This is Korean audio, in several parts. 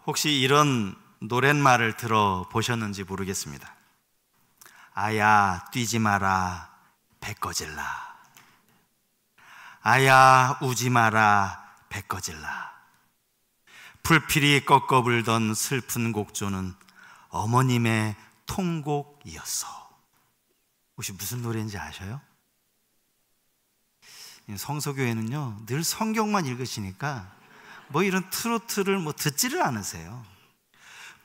혹시 이런 노랫말을 들어보셨는지 모르겠습니다. 아야 뛰지 마라 배 꺼질라. 아야 우지 마라 배 꺼질라. 풀필이 꺾어불던 슬픈 곡조는 어머님의 통곡이었어. 혹시 무슨 노래인지 아셔요? 성서교회는요 늘 성경만 읽으시니까 이런 트로트를 듣지를 않으세요.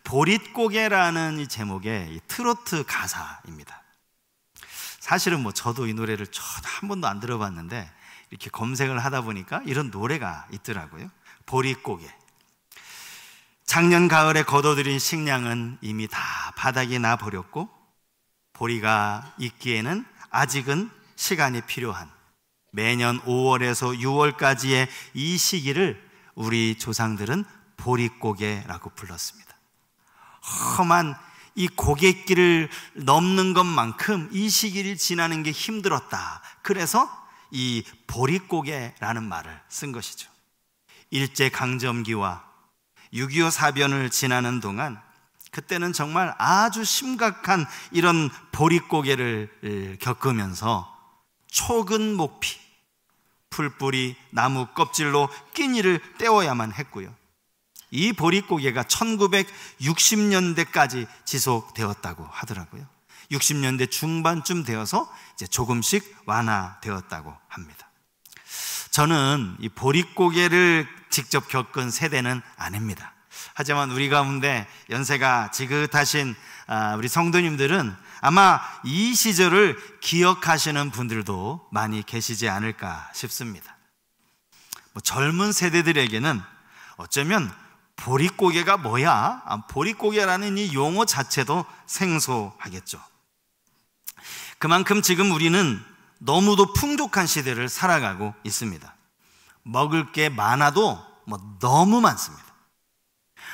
보릿고개라는 이 제목의 이 트로트 가사입니다. 사실은 저도 이 노래를 한 번도 안 들어봤는데 이렇게 검색을 하다 보니까 이런 노래가 있더라고요. 보릿고개. 작년 가을에 거둬들인 식량은 이미 다 바닥이 나 버렸고 보리가 익기에는 아직은 시간이 필요한 매년 5월에서 6월까지의 이 시기를 우리 조상들은 보릿고개라고 불렀습니다. 험한 이 고갯길을 넘는 것만큼 이 시기를 지나는 게 힘들었다. 그래서 이 보릿고개라는 말을 쓴 것이죠. 일제강점기와 6.25 사변을 지나는 동안 그때는 정말 아주 심각한 이런 보릿고개를 겪으면서 촉은 목피, 풀뿌리, 나무 껍질로 끼니를 때워야만 했고요. 이 보릿고개가 1960년대까지 지속되었다고 하더라고요. 60년대 중반쯤 되어서 이제 조금씩 완화되었다고 합니다. 저는 이 보릿고개를 직접 겪은 세대는 아닙니다. 하지만 우리 가운데 연세가 지긋하신 우리 성도님들은 아마 이 시절을 기억하시는 분들도 많이 계시지 않을까 싶습니다. 젊은 세대들에게는 어쩌면 보릿고개가 뭐야? 보릿고개라는 이 용어 자체도 생소하겠죠. 그만큼 지금 우리는 너무도 풍족한 시대를 살아가고 있습니다. 먹을 게 많아도 너무 많습니다.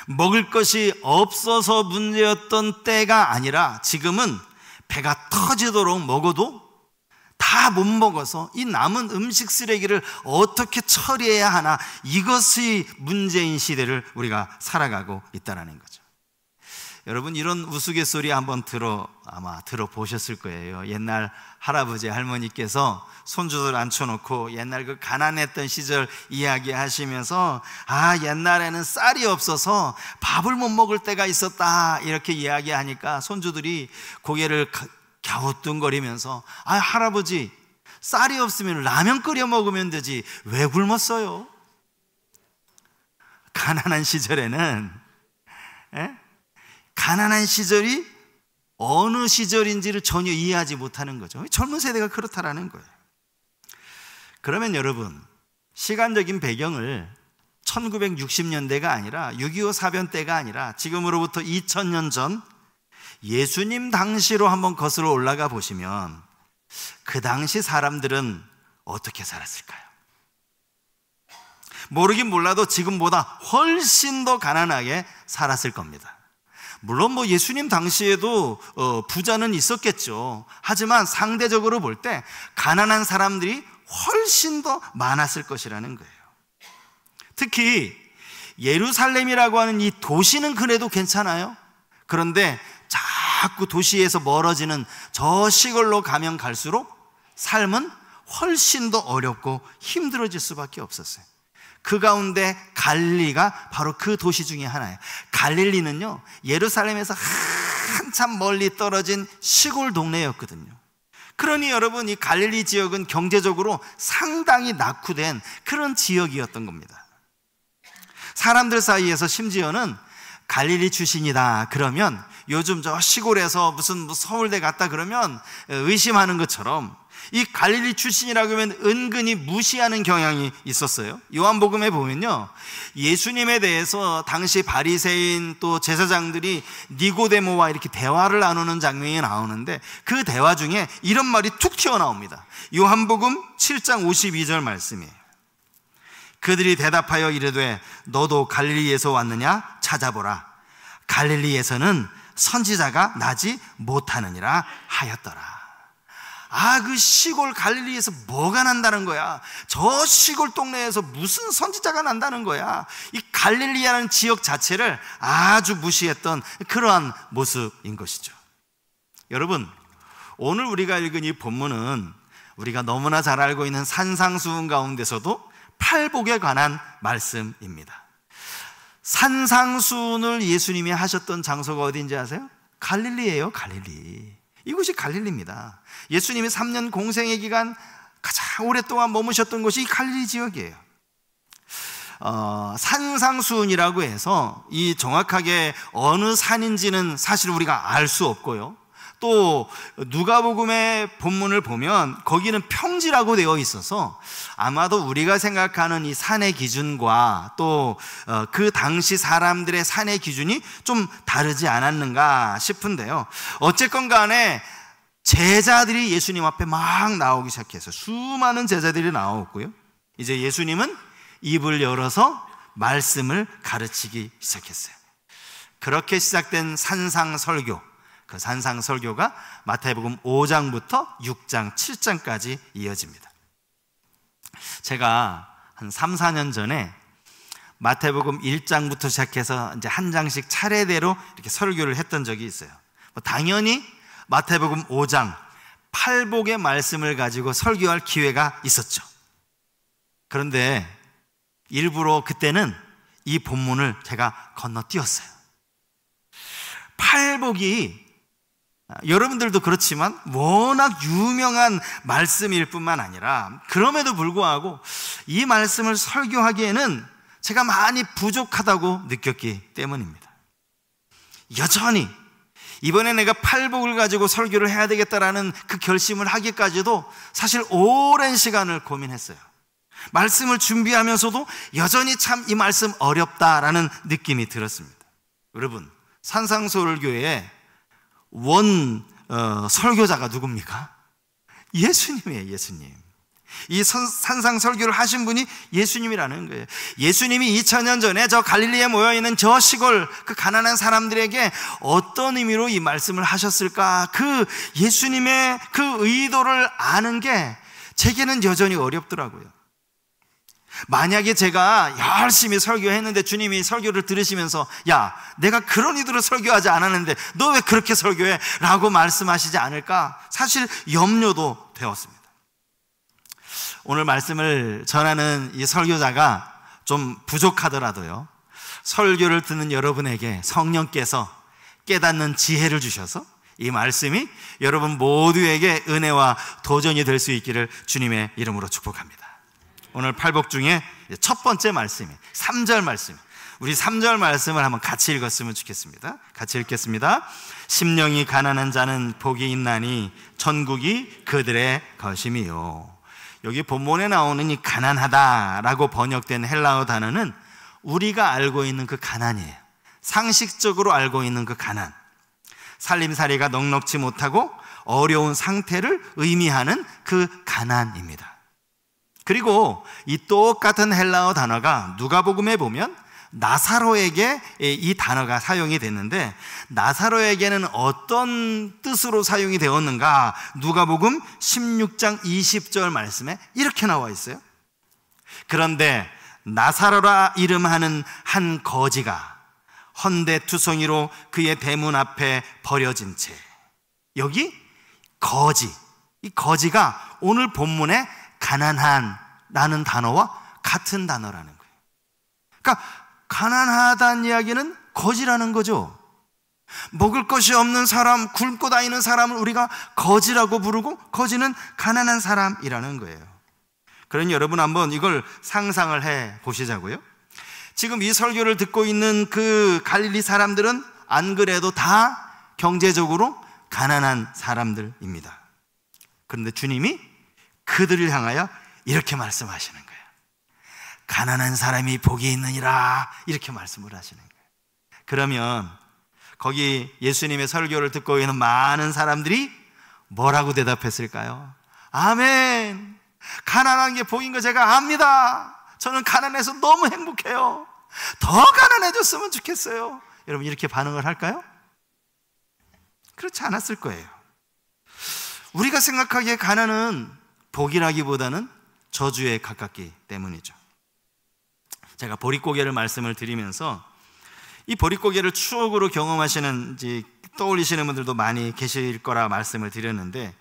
먹을 것이 없어서 문제였던 때가 아니라 지금은 배가 터지도록 먹어도 다 못 먹어서 이 남은 음식 쓰레기를 어떻게 처리해야 하나, 이것이 문제인 시대를 우리가 살아가고 있다는 거죠. 여러분, 이런 우스갯소리 한번 아마 들어보셨을 거예요. 옛날 할아버지 할머니께서 손주들 앉혀놓고 옛날 그 가난했던 시절 이야기하시면서 옛날에는 쌀이 없어서 밥을 못 먹을 때가 있었다 이렇게 이야기하니까 손주들이 고개를 갸우뚱거리면서 할아버지, 쌀이 없으면 라면 끓여 먹으면 되지 왜 굶었어요? 가난한 시절에는 가난한 시절이 어느 시절인지를 전혀 이해하지 못하는 거죠. 젊은 세대가 그렇다라는 거예요. 그러면 여러분, 시간적인 배경을 1960년대가 아니라 6.25 사변 때가 아니라 지금으로부터 2000년 전 예수님 당시로 한번 거슬러 올라가 보시면 그 당시 사람들은 어떻게 살았을까요? 모르긴 몰라도 지금보다 훨씬 더 가난하게 살았을 겁니다. 물론 예수님 당시에도 부자는 있었겠죠. 하지만 상대적으로 볼 때 가난한 사람들이 훨씬 더 많았을 것이라는 거예요. 특히 예루살렘이라고 하는 이 도시는 그래도 괜찮아요. 그런데 자꾸 도시에서 멀어지는 저 시골로 가면 갈수록 삶은 훨씬 더 어렵고 힘들어질 수밖에 없었어요. 그 가운데 갈릴리가 바로 그 도시 중에 하나예요. 갈릴리는요, 예루살렘에서 한참 멀리 떨어진 시골 동네였거든요. 그러니 여러분, 이 갈릴리 지역은 경제적으로 상당히 낙후된 그런 지역이었던 겁니다. 사람들 사이에서 심지어는 갈릴리 출신이다 그러면 요즘 저 시골에서 무슨 서울대 갔다 그러면 의심하는 것처럼 이 갈릴리 출신이라고 하면 은근히 무시하는 경향이 있었어요. 요한복음에 보면요, 예수님에 대해서 당시 바리새인 또 제사장들이 니고데모와 이렇게 대화를 나누는 장면이 나오는데 그 대화 중에 이런 말이 툭 튀어나옵니다. 요한복음 7장 52절 말씀이에요. 그들이 대답하여 이르되 너도 갈릴리에서 왔느냐? 찾아보라. 갈릴리에서는 선지자가 나지 못하느니라 하였더라. 그 시골 갈릴리에서 뭐가 난다는 거야? 저 시골 동네에서 무슨 선지자가 난다는 거야? 이 갈릴리라는 지역 자체를 아주 무시했던 그러한 모습인 것이죠. 여러분, 오늘 우리가 읽은 이 본문은 우리가 너무나 잘 알고 있는 산상수훈 가운데서도 팔복에 관한 말씀입니다. 산상수훈을 예수님이 하셨던 장소가 어디인지 아세요? 갈릴리예요, 갈릴리. 이곳이 갈릴리입니다. 예수님이 3년 공생의 기간 가장 오랫동안 머무셨던 곳이 이 갈릴리 지역이에요. 산상수훈이라고 해서 이 정확하게 어느 산인지는 사실 우리가 알 수 없고요. 또 누가복음의 본문을 보면 거기는 평지라고 되어 있어서 아마도 우리가 생각하는 이 산의 기준과 또 그 당시 사람들의 산의 기준이 좀 다르지 않았는가 싶은데요. 어쨌건 간에 제자들이 예수님 앞에 막 나오기 시작해서 수많은 제자들이 나왔고요. 이제 예수님은 입을 열어서 말씀을 가르치기 시작했어요. 그렇게 시작된 산상설교, 그 산상설교가 마태복음 5장부터 6장, 7장까지 이어집니다. 제가 한 3, 4년 전에 마태복음 1장부터 시작해서 이제 한 장씩 차례대로 이렇게 설교를 했던 적이 있어요. 당연히 마태복음 5장 팔복의 말씀을 가지고 설교할 기회가 있었죠. 그런데 일부러 그때는 이 본문을 제가 건너뛰었어요. 팔복이 여러분들도 그렇지만 워낙 유명한 말씀일 뿐만 아니라 그럼에도 불구하고 이 말씀을 설교하기에는 제가 많이 부족하다고 느꼈기 때문입니다. 여전히 이번에 내가 팔복을 가지고 설교를 해야 되겠다라는 그 결심을 하기까지도 사실 오랜 시간을 고민했어요. 말씀을 준비하면서도 여전히 참 이 말씀 어렵다라는 느낌이 들었습니다. 여러분, 산상설교의 설교자가 누굽니까? 예수님이에요, 예수님. 이 산상설교를 하신 분이 예수님이라는 거예요. 예수님이 2000년 전에 저 갈릴리에 모여있는 저 시골 그 가난한 사람들에게 어떤 의미로 이 말씀을 하셨을까? 그 예수님의 그 의도를 아는 게 제게는 여전히 어렵더라고요. 만약에 제가 열심히 설교했는데 주님이 설교를 들으시면서 야, 내가 그런 의도로 설교하지 않았는데 너 왜 그렇게 설교해? 라고 말씀하시지 않을까? 사실 염려도 되었습니다. 오늘 말씀을 전하는 이 설교자가 좀 부족하더라도요, 설교를 듣는 여러분에게 성령께서 깨닫는 지혜를 주셔서 이 말씀이 여러분 모두에게 은혜와 도전이 될 수 있기를 주님의 이름으로 축복합니다. 오늘 팔복 중에 첫 번째 말씀이 3절 말씀, 우리 3절 말씀을 한번 같이 읽었으면 좋겠습니다. 같이 읽겠습니다. 심령이 가난한 자는 복이 있나니 천국이 그들의 것임이요. 여기 본문에 나오는 이 가난하다라고 번역된 헬라어 단어는 우리가 알고 있는 그 가난이에요. 상식적으로 알고 있는 그 가난, 살림살이가 넉넉지 못하고 어려운 상태를 의미하는 그 가난입니다. 그리고 이 똑같은 헬라어 단어가 누가복음에 보면 나사로에게 이 단어가 사용이 됐는데, 나사로에게는 어떤 뜻으로 사용이 되었는가? 누가복음 16장 20절 말씀에 이렇게 나와 있어요. 그런데 나사로라 이름하는 한 거지가 헌데투성이로 그의 대문 앞에 버려진 채. 여기 거지, 이 거지가 오늘 본문에 가난한 라는 단어와 같은 단어라는 거예요. 그러니까 가난하다는 이야기는 거지라는 거죠. 먹을 것이 없는 사람, 굶고 다니는 사람을 우리가 거지라고 부르고, 거지는 가난한 사람이라는 거예요. 그러니 여러분 한번 이걸 상상을 해 보시자고요. 지금 이 설교를 듣고 있는 그 갈릴리 사람들은 안 그래도 다 경제적으로 가난한 사람들입니다. 그런데 주님이 그들을 향하여 이렇게 말씀하시는 거예요. 가난한 사람이 복이 있느니라, 이렇게 말씀을 하시는 거예요. 그러면 거기 예수님의 설교를 듣고 있는 많은 사람들이 뭐라고 대답했을까요? 아멘, 가난한 게 복인 거 제가 압니다. 저는 가난해서 너무 행복해요. 더 가난해졌으면 좋겠어요. 여러분 이렇게 반응을 할까요? 그렇지 않았을 거예요. 우리가 생각하기에 가난은 복이라기보다는 저주에 가깝기 때문이죠. 제가 보릿고개를 말씀을 드리면서 이 보릿고개를 추억으로 경험하시는, 떠올리시는 분들도 많이 계실 거라 말씀을 드렸는데,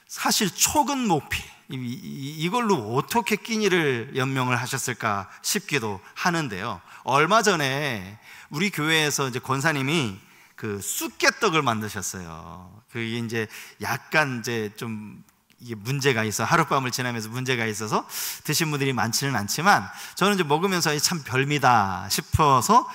사실 촉은 목피, 이걸로 어떻게 끼니를 연명을 하셨을까 싶기도 하는데요. 얼마 전에 우리 교회에서 이제 권사님이 그 쑥개떡을 만드셨어요. 그게 이제 약간 이제 좀 이게 문제가 있어, 하룻밤을 지나면서 문제가 있어서 드신 분들이 많지는 않지만, 저는 이제 먹으면서 참 별미다 싶어서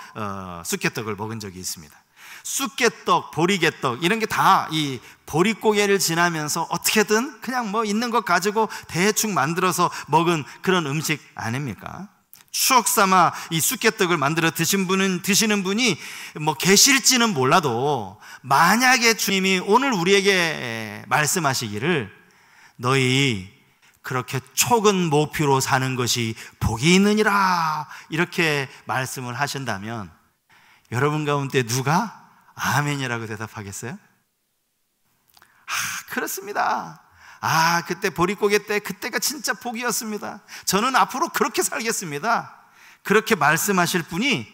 쑥개떡을 먹은 적이 있습니다. 쑥개떡, 보리개떡 이런 게 다 이 보릿고개를 지나면서 어떻게든 그냥 뭐 있는 것 가지고 대충 만들어서 먹은 그런 음식 아닙니까? 추억 삼아 이 쑥개떡을 만들어 드시는 분이 뭐 계실지는 몰라도, 만약에 주님이 오늘 우리에게 말씀하시기를 너희 그렇게 촉은 모피로 사는 것이 복이 있느니라 이렇게 말씀을 하신다면, 여러분 가운데 누가 아멘이라고 대답하겠어요? 그렇습니다. 그때 보릿고개 때 그때가 진짜 복이었습니다. 저는 앞으로 그렇게 살겠습니다. 그렇게 말씀하실 분이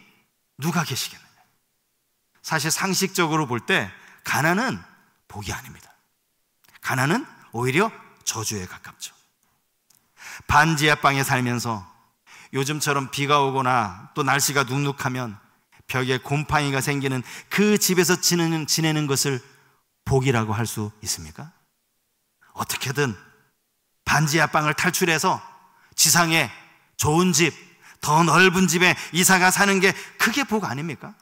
누가 계시겠느냐? 사실 상식적으로 볼 때 가난은 복이 아닙니다. 가난은 오히려 저주에 가깝죠. 반지하방에 살면서 요즘처럼 비가 오거나 또 날씨가 눅눅하면 벽에 곰팡이가 생기는 그 집에서 지내는 것을 복이라고 할 수 있습니까? 어떻게든 반지하방을 탈출해서 지상에 좋은 집, 더 넓은 집에 이사가 사는 게 그게 복 아닙니까?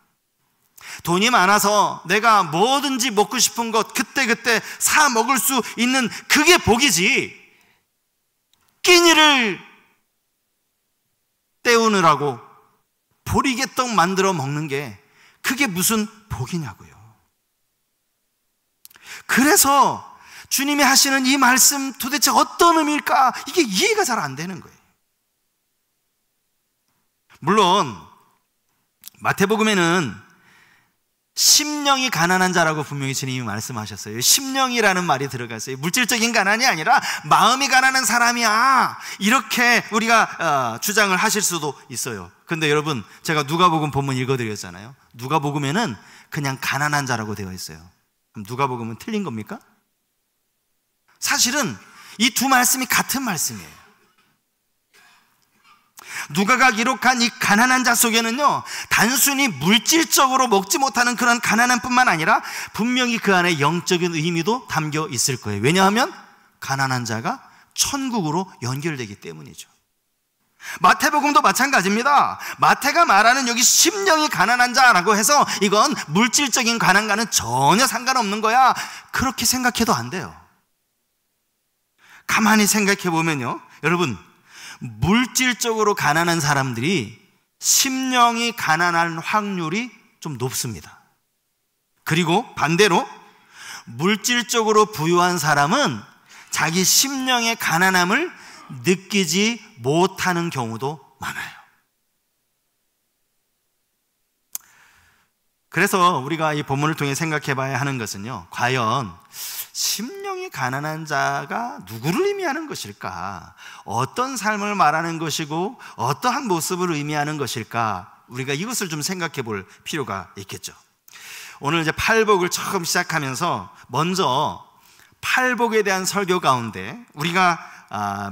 돈이 많아서 내가 뭐든지 먹고 싶은 것 그때그때 사 먹을 수 있는 그게 복이지, 끼니를 때우느라고 보리개떡 만들어 먹는 게 그게 무슨 복이냐고요. 그래서 주님이 하시는 이 말씀 도대체 어떤 의미일까? 이게 이해가 잘 안 되는 거예요. 물론 마태복음에는 심령이 가난한 자라고 분명히 주님이 말씀하셨어요. 심령이라는 말이 들어갔어요. 물질적인 가난이 아니라 마음이 가난한 사람이야, 이렇게 우리가 주장을 하실 수도 있어요. 근데 여러분, 제가 누가복음 본문 읽어드렸잖아요. 누가복음에는 그냥 가난한 자라고 되어 있어요. 그럼 누가복음은 틀린 겁니까? 사실은 이 두 말씀이 같은 말씀이에요. 누가가 기록한 이 가난한 자 속에는요, 단순히 물질적으로 먹지 못하는 그런 가난함 뿐만 아니라 분명히 그 안에 영적인 의미도 담겨 있을 거예요. 왜냐하면 가난한 자가 천국으로 연결되기 때문이죠. 마태복음도 마찬가지입니다. 마태가 말하는 여기 심령이 가난한 자라고 해서 이건 물질적인 가난과는 전혀 상관없는 거야, 그렇게 생각해도 안 돼요. 가만히 생각해 보면요, 여러분, 물질적으로 가난한 사람들이 심령이 가난한 확률이 좀 높습니다. 그리고 반대로 물질적으로 부유한 사람은 자기 심령의 가난함을 느끼지 못하는 경우도 많아요. 그래서 우리가 이 본문을 통해 생각해 봐야 하는 것은요, 과연 심령이 가난한 자가 누구를 의미하는 것일까? 어떤 삶을 말하는 것이고 어떠한 모습을 의미하는 것일까? 우리가 이것을 좀 생각해 볼 필요가 있겠죠. 오늘 이제 팔복을 처음 시작하면서 먼저 팔복에 대한 설교 가운데 우리가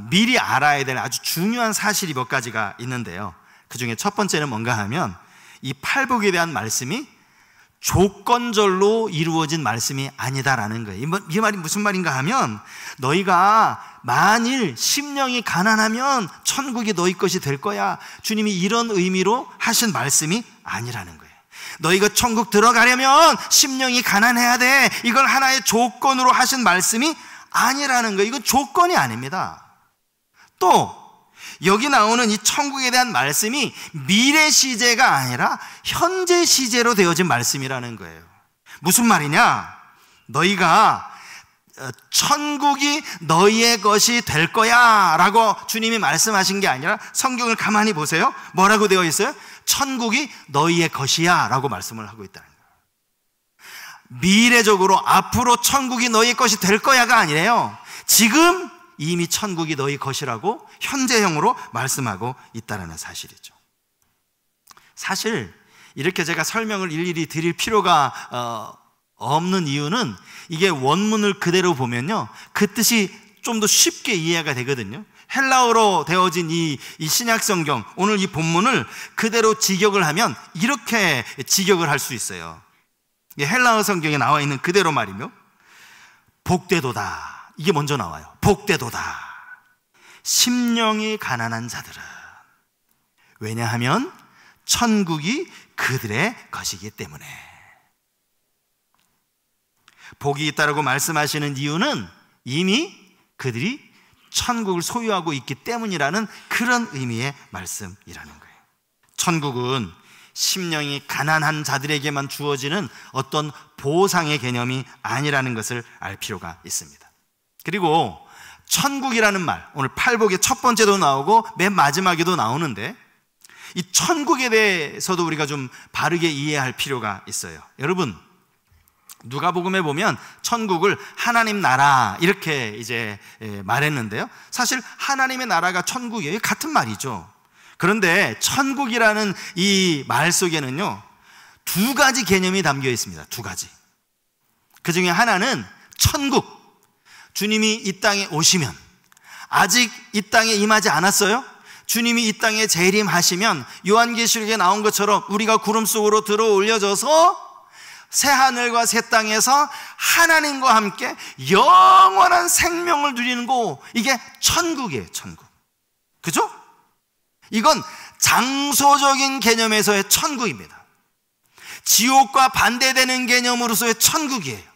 미리 알아야 될 아주 중요한 사실이 몇 가지가 있는데요. 그 중에 첫 번째는 뭔가 하면 이 팔복에 대한 말씀이 조건절로 이루어진 말씀이 아니다라는 거예요. 이 말이 무슨 말인가 하면, 너희가 만일 심령이 가난하면 천국이 너희 것이 될 거야, 주님이 이런 의미로 하신 말씀이 아니라는 거예요. 너희가 천국 들어가려면 심령이 가난해야 돼, 이걸 하나의 조건으로 하신 말씀이 아니라는 거예요. 이건 조건이 아닙니다. 또 여기 나오는 이 천국에 대한 말씀이 미래 시제가 아니라 현재 시제로 되어진 말씀이라는 거예요. 무슨 말이냐? 너희가 천국이 너희의 것이 될 거야 라고 주님이 말씀하신 게 아니라, 성경을 가만히 보세요. 뭐라고 되어 있어요? 천국이 너희의 것이야 라고 말씀을 하고 있다는 거예요. 미래적으로 앞으로 천국이 너희 것이 될 거야가 아니래요. 지금 이미 천국이 너희 것이라고 현재형으로 말씀하고 있다는 사실이죠. 사실 이렇게 제가 설명을 일일이 드릴 필요가 없는 이유는 이게 원문을 그대로 보면요, 그 뜻이 좀 더 쉽게 이해가 되거든요. 헬라어로 되어진 이 신약성경, 오늘 이 본문을 그대로 직역을 하면 이렇게 직역을 할 수 있어요. 헬라어 성경에 나와 있는 그대로 말이며, 복되도다, 이게 먼저 나와요. 복되도다, 심령이 가난한 자들은. 왜냐하면 천국이 그들의 것이기 때문에. 복이 있다라고 말씀하시는 이유는 이미 그들이 천국을 소유하고 있기 때문이라는 그런 의미의 말씀이라는 거예요. 천국은 심령이 가난한 자들에게만 주어지는 어떤 보상의 개념이 아니라는 것을 알 필요가 있습니다. 그리고 천국이라는 말, 오늘 팔복의 첫 번째도 나오고 맨 마지막에도 나오는데, 이 천국에 대해서도 우리가 좀 바르게 이해할 필요가 있어요. 여러분, 누가복음에 보면 천국을 하나님 나라 이렇게 이제 말했는데요, 사실 하나님의 나라가 천국이에요. 같은 말이죠. 그런데 천국이라는 이 말 속에는요, 두 가지 개념이 담겨 있습니다. 두 가지. 그 중에 하나는 천국, 주님이 이 땅에 오시면, 아직 이 땅에 임하지 않았어요? 주님이 이 땅에 재림하시면 요한계시록에 나온 것처럼 우리가 구름 속으로 들어 올려져서 새하늘과 새 땅에서 하나님과 함께 영원한 생명을 누리는 곳, 이게 천국이에요. 천국. 그죠? 이건 장소적인 개념에서의 천국입니다. 지옥과 반대되는 개념으로서의 천국이에요.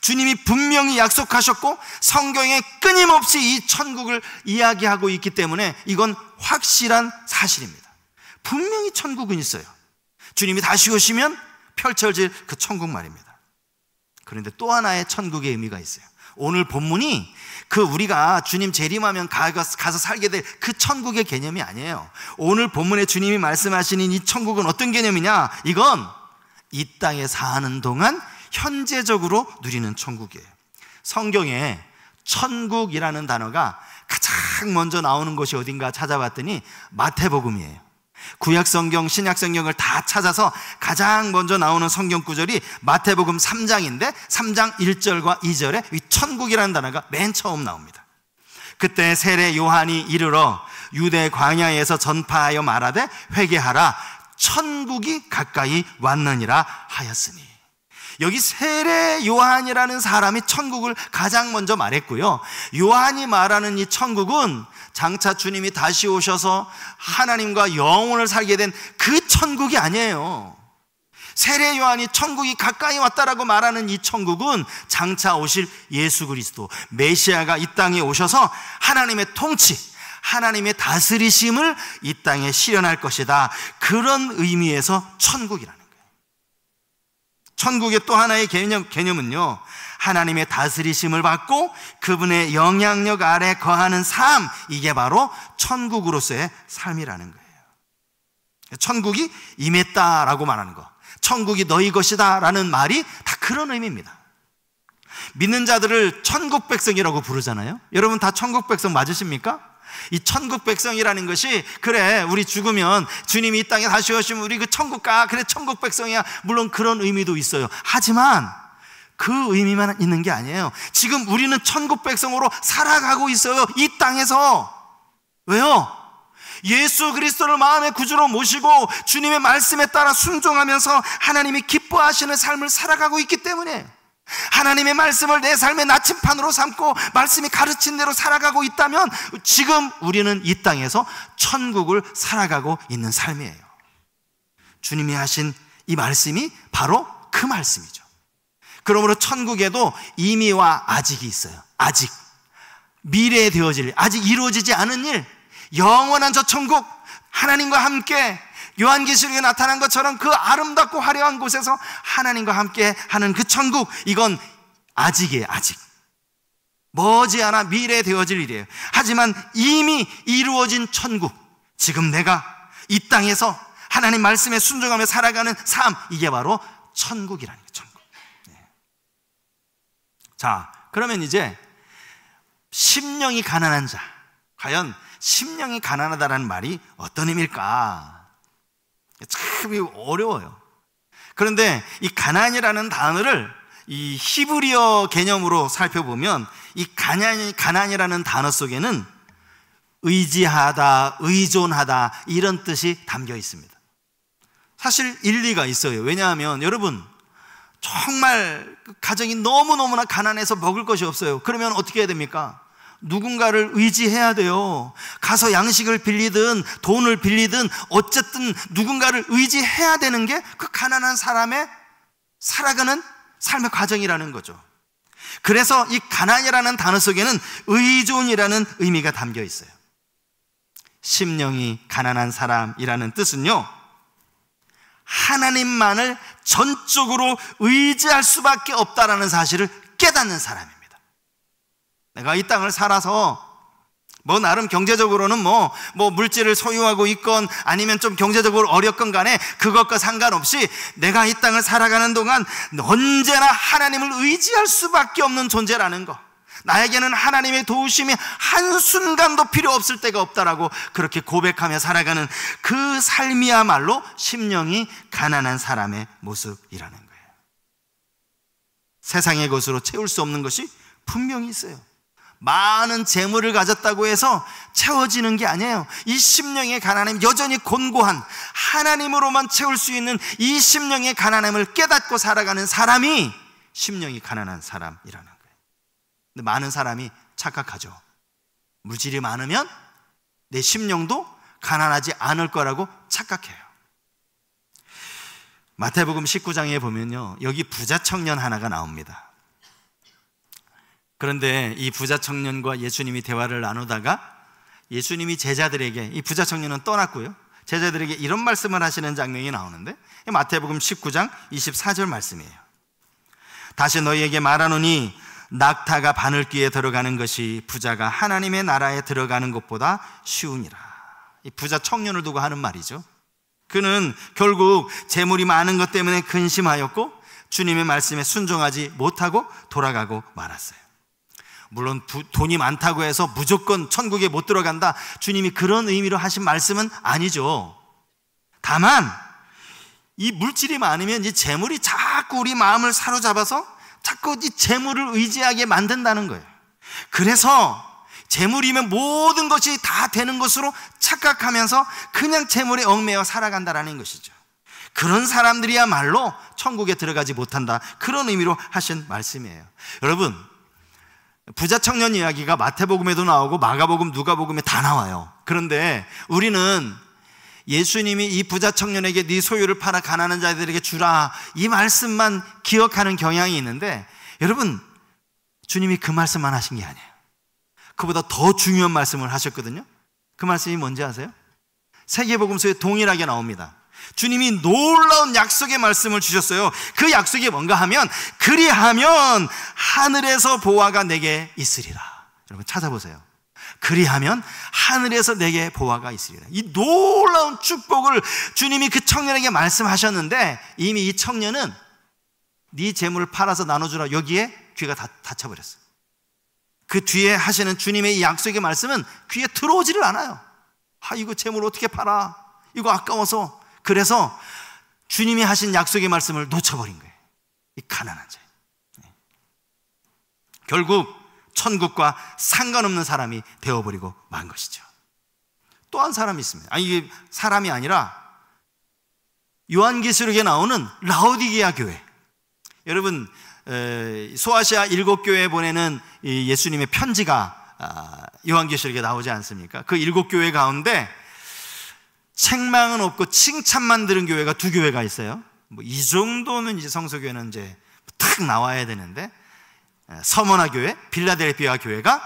주님이 분명히 약속하셨고 성경에 끊임없이 이 천국을 이야기하고 있기 때문에 이건 확실한 사실입니다. 분명히 천국은 있어요. 주님이 다시 오시면 펼쳐질 그 천국 말입니다. 그런데 또 하나의 천국의 의미가 있어요. 오늘 본문이 그 우리가 주님 재림하면 가서 살게 될 그 천국의 개념이 아니에요. 오늘 본문에 주님이 말씀하시는 이 천국은 어떤 개념이냐? 이건 이 땅에 사는 동안 현재적으로 누리는 천국이에요. 성경에 천국이라는 단어가 가장 먼저 나오는 곳이 어딘가 찾아봤더니 마태복음이에요. 구약성경, 신약성경을 다 찾아서 가장 먼저 나오는 성경 구절이 마태복음 3장인데 3장 1절과 2절에 이 천국이라는 단어가 맨 처음 나옵니다. 그때 세례 요한이 이르러 유대 광야에서 전파하여 말하되 회개하라, 천국이 가까이 왔느니라 하였으니. 여기 세례 요한이라는 사람이 천국을 가장 먼저 말했고요, 요한이 말하는 이 천국은 장차 주님이 다시 오셔서 하나님과 영원을 살게 된 그 천국이 아니에요. 세례 요한이 천국이 가까이 왔다라고 말하는 이 천국은 장차 오실 예수 그리스도 메시아가 이 땅에 오셔서 하나님의 통치, 하나님의 다스리심을 이 땅에 실현할 것이다, 그런 의미에서 천국이라는 거예요. 천국의 또 하나의 개념은요, 하나님의 다스리심을 받고 그분의 영향력 아래 거하는 삶, 이게 바로 천국으로서의 삶이라는 거예요. 천국이 임했다라고 말하는 거, 천국이 너희 것이다 라는 말이 다 그런 의미입니다. 믿는 자들을 천국 백성이라고 부르잖아요. 여러분 다 천국 백성 맞으십니까? 이 천국 백성이라는 것이, 그래 우리 죽으면 주님이 이 땅에 다시 오시면 우리 그 천국 가, 그래 천국 백성이야, 물론 그런 의미도 있어요. 하지만 그 의미만 있는 게 아니에요. 지금 우리는 천국 백성으로 살아가고 있어요, 이 땅에서. 왜요? 예수 그리스도를 마음의 구주로 모시고 주님의 말씀에 따라 순종하면서 하나님이 기뻐하시는 삶을 살아가고 있기 때문에, 하나님의 말씀을 내 삶의 나침판으로 삼고 말씀이 가르친 대로 살아가고 있다면 지금 우리는 이 땅에서 천국을 살아가고 있는 삶이에요. 주님이 하신 이 말씀이 바로 그 말씀이죠. 그러므로 천국에도 이미와 아직이 있어요. 아직, 미래에 되어질 일, 아직 이루어지지 않은 일, 영원한 저 천국, 하나님과 함께 요한계시록에 나타난 것처럼 그 아름답고 화려한 곳에서 하나님과 함께 하는 그 천국, 이건 아직이에요. 아직 머지않아 미래에 되어질 일이에요. 하지만 이미 이루어진 천국, 지금 내가 이 땅에서 하나님 말씀에 순종하며 살아가는 삶, 이게 바로 천국이라는 거예요. 천국. 자, 그러면 이제 심령이 가난한 자, 과연 심령이 가난하다라는 말이 어떤 의미일까? 참 어려워요. 그런데 이 가난이라는 단어를 이 히브리어 개념으로 살펴보면 이 가난이라는 단어 속에는 의지하다, 의존하다 이런 뜻이 담겨 있습니다. 사실 일리가 있어요. 왜냐하면 여러분, 정말 가정이 너무너무나 가난해서 먹을 것이 없어요. 그러면 어떻게 해야 됩니까? 누군가를 의지해야 돼요. 가서 양식을 빌리든 돈을 빌리든 어쨌든 누군가를 의지해야 되는 게 그 가난한 사람의 살아가는 삶의 과정이라는 거죠. 그래서 이 가난이라는 단어 속에는 의존이라는 의미가 담겨 있어요. 심령이 가난한 사람이라는 뜻은요, 하나님만을 전적으로 의지할 수밖에 없다라는 사실을 깨닫는 사람입니다. 내가 이 땅을 살아서 나름 경제적으로는 물질을 소유하고 있건 아니면 좀 경제적으로 어렵건 간에 그것과 상관없이 내가 이 땅을 살아가는 동안 언제나 하나님을 의지할 수밖에 없는 존재라는 거, 나에게는 하나님의 도우심이 한순간도 필요 없을 때가 없다라고 그렇게 고백하며 살아가는 그 삶이야말로 심령이 가난한 사람의 모습이라는 거예요. 세상의 것으로 채울 수 없는 것이 분명히 있어요. 많은 재물을 가졌다고 해서 채워지는 게 아니에요. 이 심령의 가난함이 여전히 곤고한 하나님으로만 채울 수 있는 이 심령의 가난함을 깨닫고 살아가는 사람이 심령이 가난한 사람이라는 거예요. 근데 많은 사람이 착각하죠. 물질이 많으면 내 심령도 가난하지 않을 거라고 착각해요. 마태복음 19장에 보면요, 여기 부자 청년 하나가 나옵니다. 그런데 이 부자 청년과 예수님이 대화를 나누다가 예수님이 제자들에게, 이 부자 청년은 떠났고요, 제자들에게 이런 말씀을 하시는 장면이 나오는데, 마태복음 19장 24절 말씀이에요. 다시 너희에게 말하노니 낙타가 바늘귀에 들어가는 것이 부자가 하나님의 나라에 들어가는 것보다 쉬우니라. 이 부자 청년을 두고 하는 말이죠. 그는 결국 재물이 많은 것 때문에 근심하였고 주님의 말씀에 순종하지 못하고 돌아가고 말았어요. 물론 돈이 많다고 해서 무조건 천국에 못 들어간다, 주님이 그런 의미로 하신 말씀은 아니죠. 다만 이 물질이 많으면 이 재물이 자꾸 우리 마음을 사로잡아서 자꾸 이 재물을 의지하게 만든다는 거예요. 그래서 재물이면 모든 것이 다 되는 것으로 착각하면서 그냥 재물에 얽매여 살아간다라는 것이죠. 그런 사람들이야말로 천국에 들어가지 못한다, 그런 의미로 하신 말씀이에요. 여러분, 부자 청년 이야기가 마태복음에도 나오고 마가복음, 누가복음에 다 나와요. 그런데 우리는 예수님이 이 부자 청년에게 네 소유를 팔아 가난한 자들에게 주라, 이 말씀만 기억하는 경향이 있는데, 여러분, 주님이 그 말씀만 하신 게 아니에요. 그보다 더 중요한 말씀을 하셨거든요. 그 말씀이 뭔지 아세요? 세계복음서에 동일하게 나옵니다. 주님이 놀라운 약속의 말씀을 주셨어요. 그 약속이 뭔가 하면, 그리하면 하늘에서 보화가 내게 있으리라. 여러분 찾아보세요. 그리하면 하늘에서 내게 보화가 있으리라. 이 놀라운 축복을 주님이 그 청년에게 말씀하셨는데, 이미 이 청년은 네 재물을 팔아서 나눠주라, 여기에 귀가 닫혀버렸어요. 그 뒤에 하시는 주님의 이 약속의 말씀은 귀에 들어오지를 않아요. 이거 재물 어떻게 팔아, 이거 아까워서. 그래서 주님이 하신 약속의 말씀을 놓쳐버린 거예요. 이 가난한 자. 결국 천국과 상관없는 사람이 되어버리고 만 것이죠. 또 한 사람이 있습니다. 이게 사람이 아니라 요한계시록에 나오는 라오디게아 교회. 여러분, 소아시아 7교회에 보내는 예수님의 편지가 요한계시록에 나오지 않습니까? 그 7교회 가운데 책망은 없고 칭찬만 들은 교회가 2교회가 있어요. 이 정도는 이제 성서교회는 이제 탁 나와야 되는데, 서머나 교회, 빌라델피아 교회가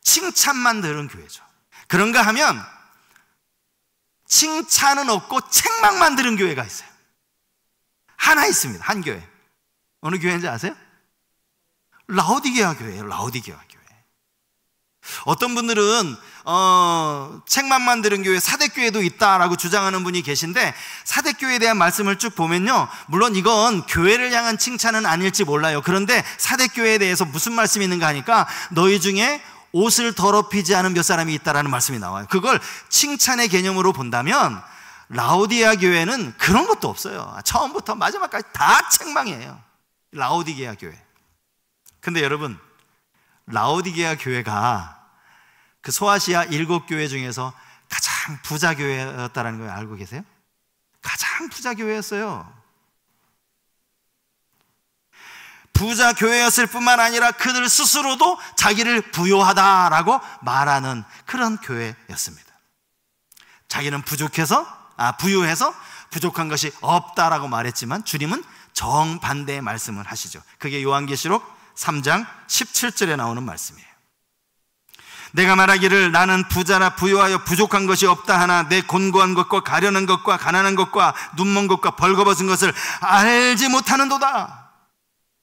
칭찬만 들은 교회죠. 그런가 하면 칭찬은 없고 책망만 들은 교회가 있어요. 하나 있습니다. 한 교회. 어느 교회인지 아세요? 라오디게아 교회예요. 라오디게아 교회. 어떤 분들은 책만 만드는 교회 사대교회도 있다라고 주장하는 분이 계신데, 사대교회에 대한 말씀을 쭉 보면요, 물론 이건 교회를 향한 칭찬은 아닐지 몰라요. 그런데 사대교회에 대해서 무슨 말씀이 있는가 하니까 너희 중에 옷을 더럽히지 않은 몇 사람이 있다라는 말씀이 나와요. 그걸 칭찬의 개념으로 본다면 라오디게아 교회는 그런 것도 없어요. 처음부터 마지막까지 다 책망이에요, 라오디게아 교회. 근데 여러분, 라오디게아 교회가 그 소아시아 7교회 중에서 가장 부자 교회였다는 걸 알고 계세요? 가장 부자 교회였어요. 부자 교회였을 뿐만 아니라 그들 스스로도 자기를 부유하다라고 말하는 그런 교회였습니다. 자기는 부유해서 부족한 것이 없다라고 말했지만 주님은 정반대의 말씀을 하시죠. 그게 요한계시록 3장 17절에 나오는 말씀이에요. 내가 말하기를 나는 부자라 부유하여 부족한 것이 없다 하나 내 곤고한 것과 가련한 것과 가난한 것과 눈먼 것과 벌거벗은 것을 알지 못하는도다.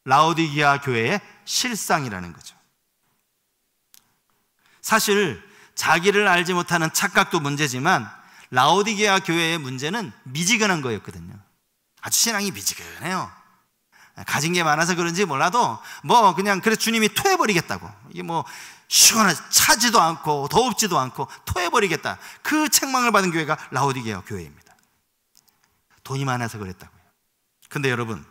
라오디게아 교회의 실상이라는 거죠. 사실 자기를 알지 못하는 착각도 문제지만 라오디게아 교회의 문제는 미지근한 거였거든요. 아주 신앙이 미지근해요. 가진 게 많아서 그런지 몰라도 그냥 그래 주님이 토해버리겠다고, 이게 시원하지, 차지도 않고 더웁지도 않고 토해버리겠다, 그 책망을 받은 교회가 라오디게아 교회입니다. 돈이 많아서 그랬다고요. 근데 여러분,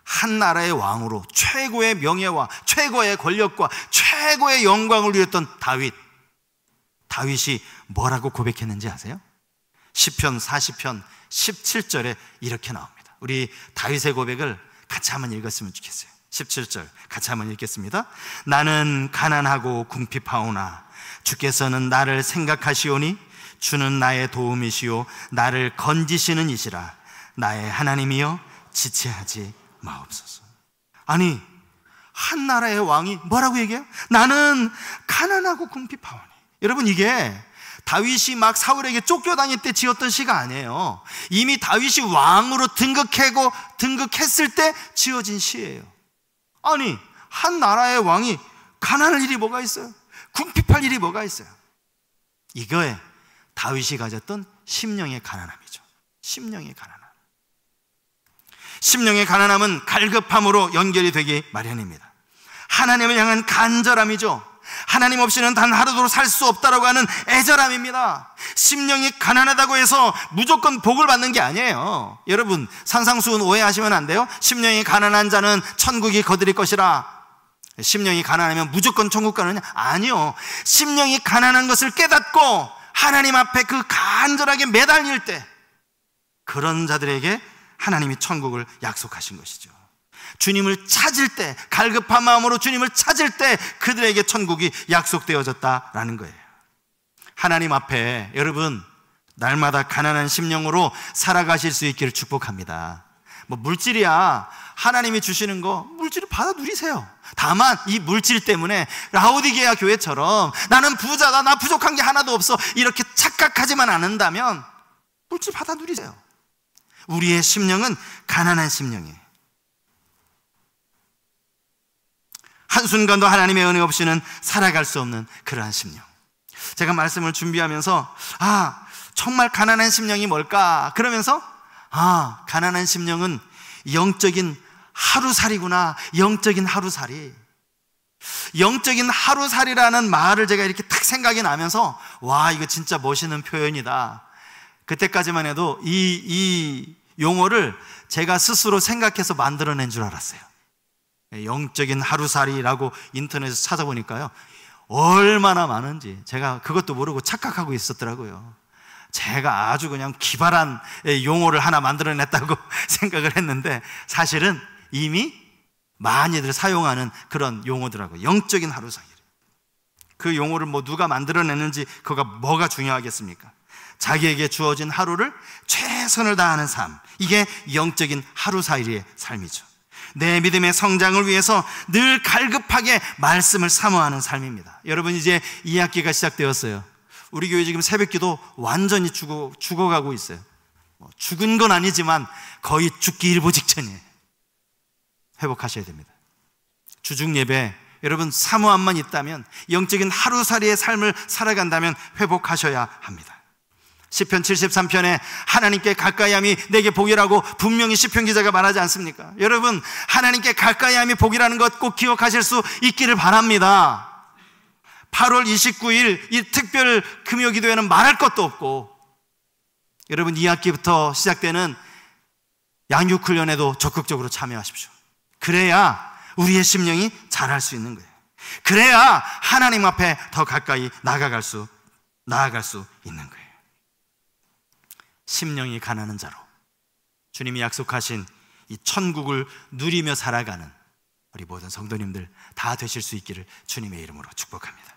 한 나라의 왕으로 최고의 명예와 최고의 권력과 최고의 영광을 누렸던 다윗이 뭐라고 고백했는지 아세요? 시편 40편 17절에 이렇게 나옵니다. 우리 다윗의 고백을 같이 한번 읽었으면 좋겠어요. 17절 같이 한번 읽겠습니다. 나는 가난하고 궁핍하오나 주께서는 나를 생각하시오니 주는 나의 도움이시오 나를 건지시는 이시라. 나의 하나님이여 지체하지 마옵소서. 아니, 한 나라의 왕이 뭐라고 얘기해요? 나는 가난하고 궁핍하오니. 여러분, 이게 다윗이 막 사울에게 쫓겨다닐 때 지었던 시가 아니에요. 이미 다윗이 왕으로 등극했을 때 지어진 시예요. 아니, 한 나라의 왕이 가난할 일이 뭐가 있어요? 궁핍할 일이 뭐가 있어요? 이거에 다윗이 가졌던 심령의 가난함이죠. 심령의 가난함. 심령의 가난함은 갈급함으로 연결이 되기 마련입니다. 하나님을 향한 간절함이죠. 하나님 없이는 단 하루도 살 수 없다라고 하는 애절함입니다. 심령이 가난하다고 해서 무조건 복을 받는 게 아니에요. 여러분, 산상수훈 오해하시면 안 돼요. 심령이 가난한 자는 천국이 거두릴 것이라. 심령이 가난하면 무조건 천국 가느냐? 아니요. 심령이 가난한 것을 깨닫고 하나님 앞에 그 간절하게 매달릴 때, 그런 자들에게 하나님이 천국을 약속하신 것이죠. 주님을 찾을 때, 갈급한 마음으로 주님을 찾을 때 그들에게 천국이 약속되어졌다라는 거예요. 하나님 앞에 여러분, 날마다 가난한 심령으로 살아가실 수 있기를 축복합니다. 물질이야, 하나님이 주시는 거 물질을 받아 누리세요. 다만 이 물질 때문에 라오디게아 교회처럼 나는 부자다, 나 부족한 게 하나도 없어, 이렇게 착각하지만 않는다면 물질 받아 누리세요. 우리의 심령은 가난한 심령이에요. 한순간도 하나님의 은혜 없이는 살아갈 수 없는 그러한 심령. 제가 말씀을 준비하면서 정말 가난한 심령이 뭘까? 그러면서 가난한 심령은 영적인 하루살이구나. 영적인 하루살이. 영적인 하루살이라는 말을 제가 이렇게 딱 생각이 나면서 이거 진짜 멋있는 표현이다. 그때까지만 해도 이 용어를 제가 스스로 생각해서 만들어낸 줄 알았어요. 영적인 하루살이라고 인터넷에서 찾아보니까요, 얼마나 많은지 제가 그것도 모르고 착각하고 있었더라고요. 제가 아주 그냥 기발한 용어를 하나 만들어냈다고 생각을 했는데 사실은 이미 많이들 사용하는 그런 용어더라고요. 영적인 하루살이. 그 용어를 누가 만들어냈는지 그거가 뭐가 중요하겠습니까? 자기에게 주어진 하루를 최선을 다하는 삶, 이게 영적인 하루살이의 삶이죠. 내 믿음의 성장을 위해서 늘 갈급하게 말씀을 사모하는 삶입니다. 여러분, 이제 2학기가 시작되었어요. 우리 교회 지금 새벽기도 완전히 죽어가고 있어요. 죽은 건 아니지만 거의 죽기 일보 직전이에요. 회복하셔야 됩니다. 주중 예배 여러분, 사모함만 있다면, 영적인 하루살이의 삶을 살아간다면 회복하셔야 합니다. 시편 73편에 하나님께 가까이함이 내게 복이라고 분명히 시편 기자가 말하지 않습니까? 여러분, 하나님께 가까이함이 복이라는 것 꼭 기억하실 수 있기를 바랍니다. 8월 29일 이 특별 금요기도회는 말할 것도 없고, 여러분 2학기부터 시작되는 양육훈련에도 적극적으로 참여하십시오. 그래야 우리의 심령이 자랄 수 있는 거예요. 그래야 하나님 앞에 더 가까이 나아갈 수 있는 거예요. 심령이 가난한 자로 주님이 약속하신 이 천국을 누리며 살아가는 우리 모든 성도님들 다 되실 수 있기를 주님의 이름으로 축복합니다.